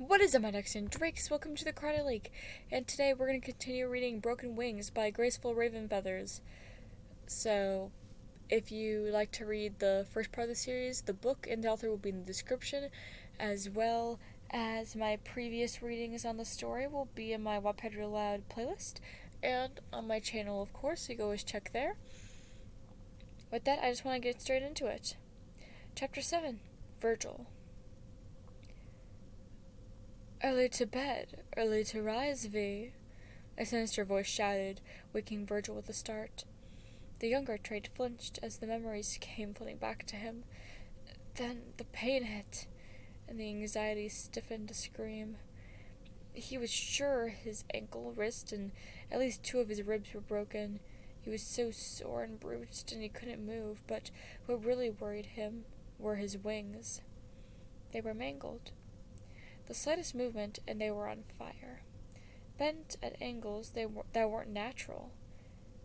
What is up, my ducks and drakes? Welcome to the Karate Lake, and today we're going to continue reading Broken Wings by GracefulRavenFeathers. So, if you like to read the first part of the series, the book and the author will be in the description, as well as my previous readings on the story will be in my Wattpad Real Loud playlist, and on my channel, of course, so you can always check there. With that, I just want to get straight into it. Chapter 7, Virgil. Early to bed, early to rise, V, a sinister voice shouted, waking Virgil with a start. The younger trait flinched as the memories came flooding back to him. Then the pain hit, and the anxiety stiffened a scream. He was sure his ankle, wrist, and at least 2 of his ribs were broken. He was so sore and bruised, and he couldn't move, but what really worried him were his wings. They were mangled. The slightest movement, and they were on fire, bent at angles that weren't natural.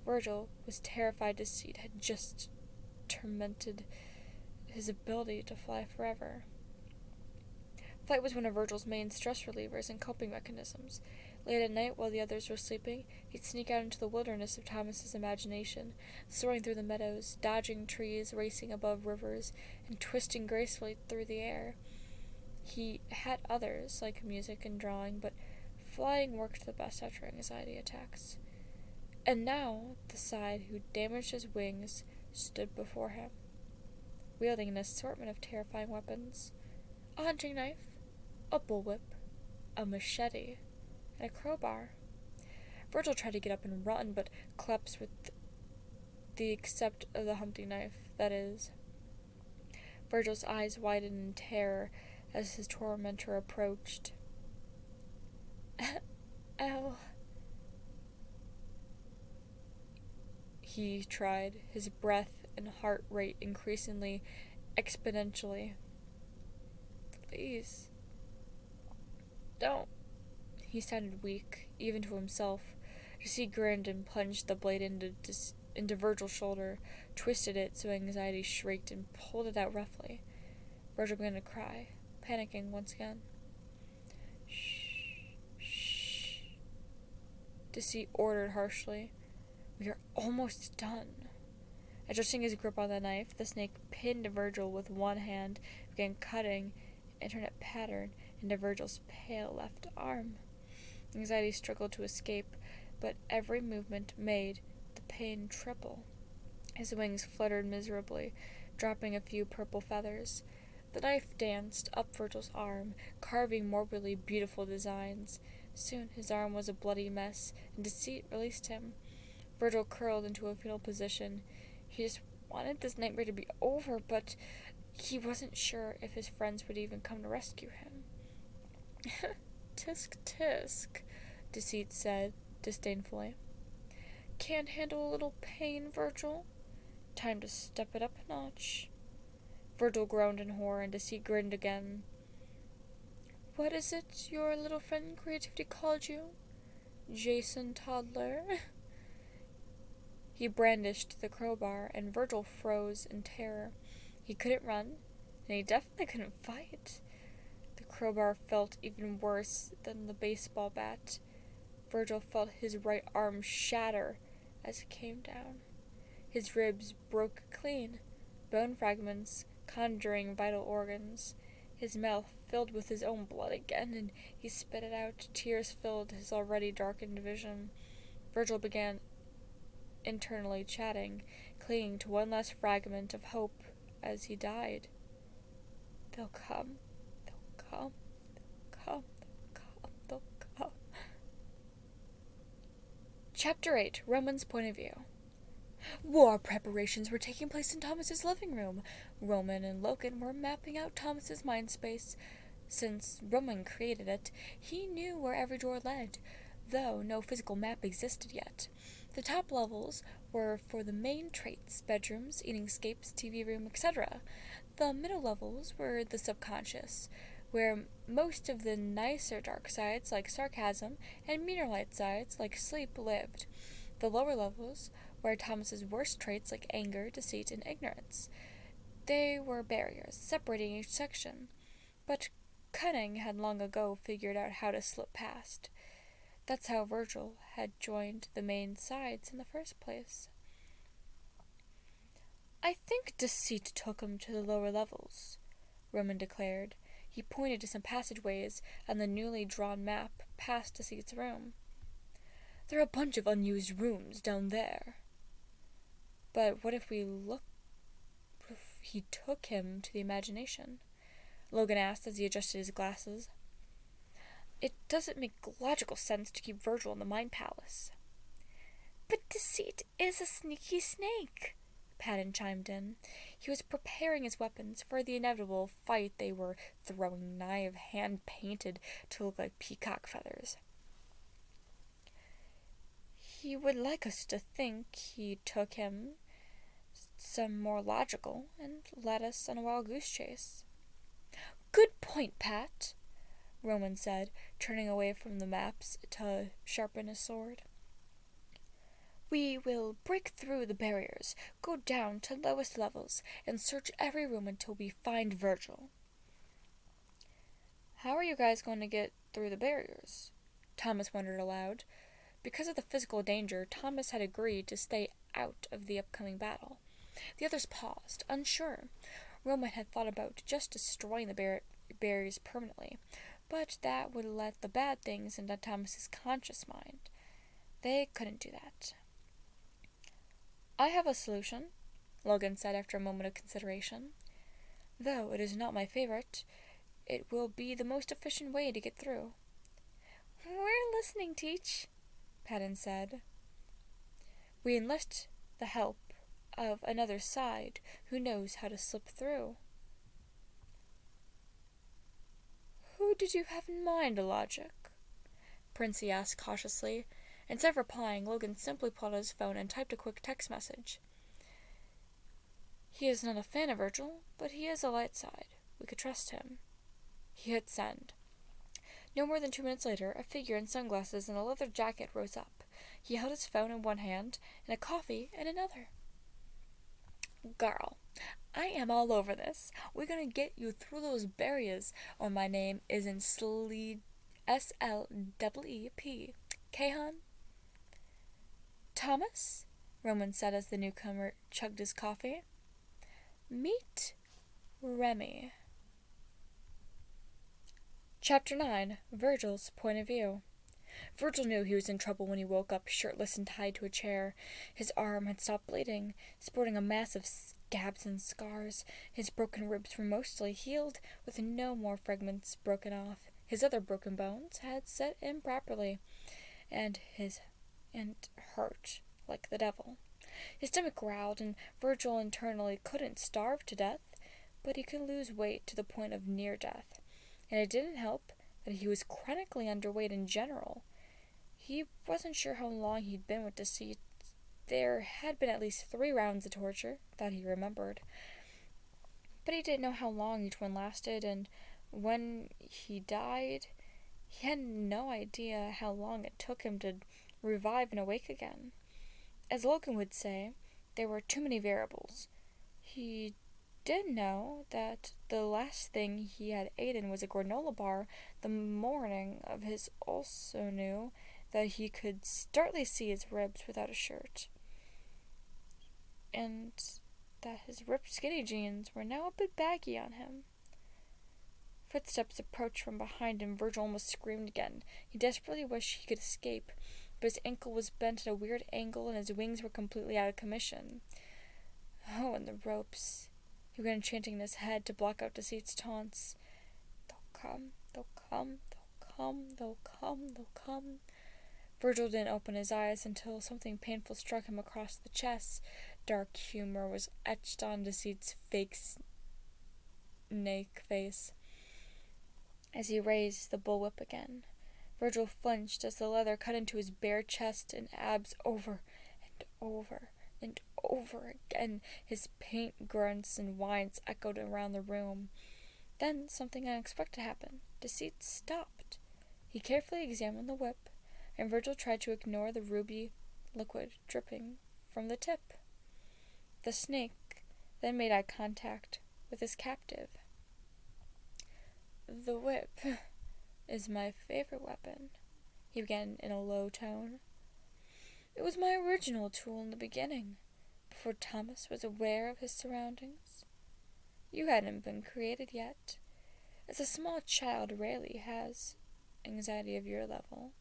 Virgil was terrified Deciet had just tormented his ability to fly forever. Flight was one of Virgil's main stress relievers and coping mechanisms. Late at night, while the others were sleeping, he'd sneak out into the wilderness of Thomas's imagination, soaring through the meadows, dodging trees, racing above rivers, and twisting gracefully through the air. He had others, like music and drawing, but flying worked the best after anxiety attacks. And now, the side who damaged his wings stood before him, wielding an assortment of terrifying weapons: a hunting knife, a bullwhip, a machete, and a crowbar. Virgil tried to get up and run, but collapsed with the except of the hunting knife, that is. Virgil's eyes widened in terror as his tormentor approached. Ow. He tried, his breath and heart rate increasingly exponentially. Please. Don't. He sounded weak, even to himself. He grinned and plunged the blade into Virgil's shoulder, twisted it so anxiety shrieked, and pulled it out roughly. Virgil began to cry, panicking once again. Shh, shh, Deciet ordered harshly. We are almost done. Adjusting his grip on the knife, the snake pinned Virgil with one hand, began cutting alternate pattern into Virgil's pale left arm. Anxiety struggled to escape, but every movement made the pain triple. His wings fluttered miserably, dropping a few purple feathers. The knife danced up Virgil's arm, carving morbidly beautiful designs. Soon his arm was a bloody mess, and Deciet released him. Virgil curled into a fetal position. He just wanted this nightmare to be over, but he wasn't sure if his friends would even come to rescue him. Tisk tisk, Deciet said disdainfully. Can't handle a little pain, Virgil? Time to step it up a notch. Virgil groaned in horror, and Deciet grinned again. What is it your little friend Creativity called you? Jason Toddler? He brandished the crowbar, and Virgil froze in terror. He couldn't run, and he definitely couldn't fight. The crowbar felt even worse than the baseball bat. Virgil felt his right arm shatter as it came down. His ribs broke clean, bone fragments conjuring vital organs. His mouth filled with his own blood again, and he spit it out. Tears filled his already darkened vision. Virgil began internally chatting, clinging to one last fragment of hope as he died. They'll come. They'll come. They'll come. They'll come. They'll come. Chapter 8, Roman's Point of View. War preparations were taking place in Thomas's living room. Roman and Logan were mapping out Thomas's mind space. Since Roman created it, he knew where every door led, though no physical map existed yet. The top levels were for the main traits: bedrooms, eating scapes, TV room, etc. The middle levels were the subconscious, where most of the nicer dark sides, like sarcasm, and meaner light sides, like sleep, lived. The lower levels were Thomas's worst traits, like anger, deceit, and ignorance. They were barriers separating each section. But cunning had long ago figured out how to slip past. That's how Virgil had joined the main sides in the first place. I think Deceit took him to the lower levels, Roman declared. He pointed to some passageways on the newly drawn map past Deceit's room. There are a bunch of unused rooms down there. But what if he took him to the imagination? Logan asked as he adjusted his glasses. It doesn't make logical sense to keep Virgil in the Mind Palace. But Deceit is a sneaky snake, Patton chimed in. He was preparing his weapons for the inevitable fight they were throwing nigh of hand-painted to look like peacock feathers. He would like us to think he took him some more logical and led us on a wild goose chase. Good point, Pat, Roman said, turning away from the maps to sharpen his sword. We will break through the barriers, go down to lowest levels, and search every room until we find Virgil. How are you guys going to get through the barriers? Thomas wondered aloud. Because of the physical danger, Thomas had agreed to stay out of the upcoming battle. The others paused, unsure. Roman had thought about just destroying the barriers permanently, but that would let the bad things into Thomas's conscious mind. They couldn't do that. I have a solution, Logan said after a moment of consideration. Though it is not my favorite, it will be the most efficient way to get through. We're listening, Teach, Patton said. We enlist the help of another side who knows how to slip through. Who did you have in mind, Logic? Princey asked cautiously. Instead of replying, Logan simply pulled out his phone and typed a quick text message. He is not a fan of Virgil, but he is a light side. We could trust him. He hit send. No more than 2 minutes later, a figure in sunglasses and a leather jacket rose up. He held his phone in one hand and a coffee in another. Girl, I am all over this. We're gonna get you through those barriers, or my name isn't Sleep. S-L-E-E-P. K-Hun? Thomas? Roman said as the newcomer chugged his coffee. Meet Remy. Chapter 9. Virgil's Point of View. Virgil knew he was in trouble when he woke up shirtless and tied to a chair. His arm had stopped bleeding, sporting a mass of scabs and scars. His broken ribs were mostly healed, with no more fragments broken off. His other broken bones had set improperly, and hurt like the devil. His stomach growled, and Virgil internally couldn't starve to death, but he could lose weight to the point of near death. And it didn't help that he was chronically underweight in general. He wasn't sure how long he'd been with Deciet. There had been at least 3 rounds of torture that he remembered, but he didn't know how long each one lasted, and when he died, he had no idea how long it took him to revive and awake again. As Logan would say, there were too many variables. He did know that the last thing he had eaten was a granola bar the morning of his. Also knew that he could startly see his ribs without a shirt, and that his ripped skinny jeans were now a bit baggy on him. Footsteps approached from behind him. Virgil almost screamed again. He desperately wished he could escape, but his ankle was bent at a weird angle and his wings were completely out of commission. Oh, and the ropes. He began chanting in his head to block out Deceit's taunts. They'll come, they'll come, they'll come, they'll come, they'll come. Virgil didn't open his eyes until something painful struck him across the chest. Dark humor was etched on Deceit's fake snake face as he raised the bullwhip again. Virgil flinched as the leather cut into his bare chest and abs over and over and over again. His faint grunts and whines echoed around the room. Then something unexpected happened. Deceit stopped. He carefully examined the whip, and Virgil tried to ignore the ruby liquid dripping from the tip. The snake then made eye contact with his captive. The whip is my favorite weapon, he began in a low tone. It was my original tool in the beginning, before Thomas was aware of his surroundings. You hadn't been created yet, as a small child rarely has anxiety of your level,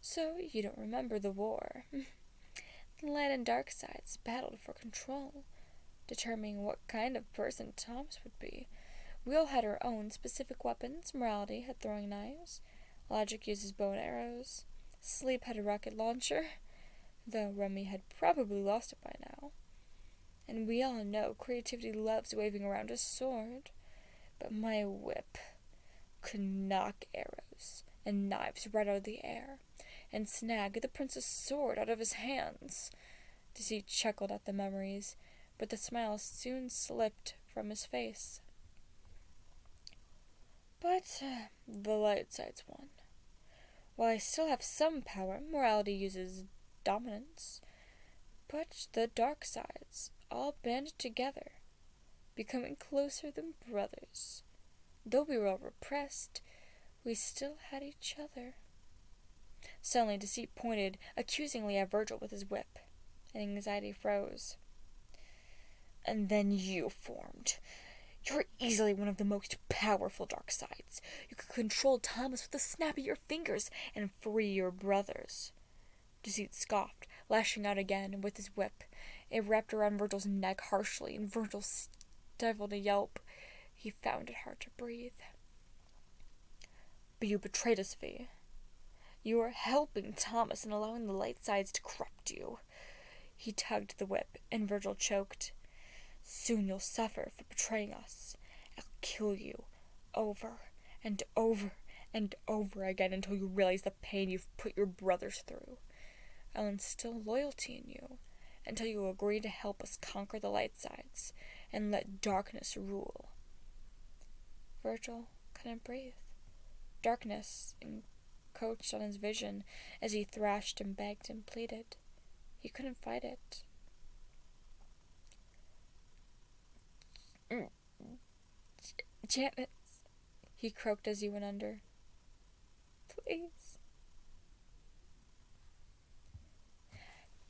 so you don't remember the war. The light and dark sides battled for control, determining what kind of person Thomas would be. We all had our own specific weapons. Morality had throwing knives, logic uses bow and arrows, sleep had a rocket launcher, though Remy had probably lost it by now. And we all know creativity loves waving around a sword, but my whip could knock arrows and knives right out of the air, and snag the prince's sword out of his hands. Deciet chuckled at the memories, but the smile soon slipped from his face. But the light side's won. While I still have some power, morality uses dominance, but the dark sides all banded together, becoming closer than brothers. Though we were all repressed, we still had each other. Suddenly, Deciet pointed accusingly at Virgil with his whip, and anxiety froze. And then you formed. You're easily one of the most powerful dark sides. You could control Thomas with a snap of your fingers and free your brothers. Deciet scoffed, lashing out again with his whip. It wrapped around Virgil's neck harshly, and Virgil stifled a yelp. He found it hard to breathe. But you betrayed us, Vi. You were helping Thomas and allowing the light sides to corrupt you. He tugged the whip, and Virgil choked. Soon you'll suffer for betraying us. I'll kill you over and over and over again until you realize the pain you've put your brothers through. I'll instill loyalty in you until you agree to help us conquer the light sides and let darkness rule. Virgil couldn't breathe. Darkness encroached on his vision as he thrashed and begged and pleaded. He couldn't fight it. Janice, he croaked as he went under. Please.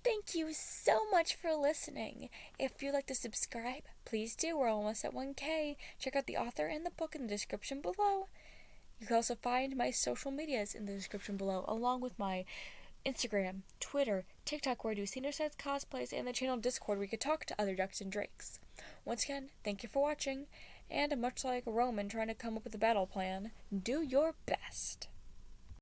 Thank you so much for listening. If you'd like to subscribe, please do. We're almost at 1K. Check out the author and the book in the description below. You can also find my social medias in the description below, along with my Instagram, Twitter, TikTok, where I do senior size cosplays, and the channel Discord where you can talk to other ducks and drakes. Once again, thank you for watching, and much like Roman trying to come up with a battle plan, do your best.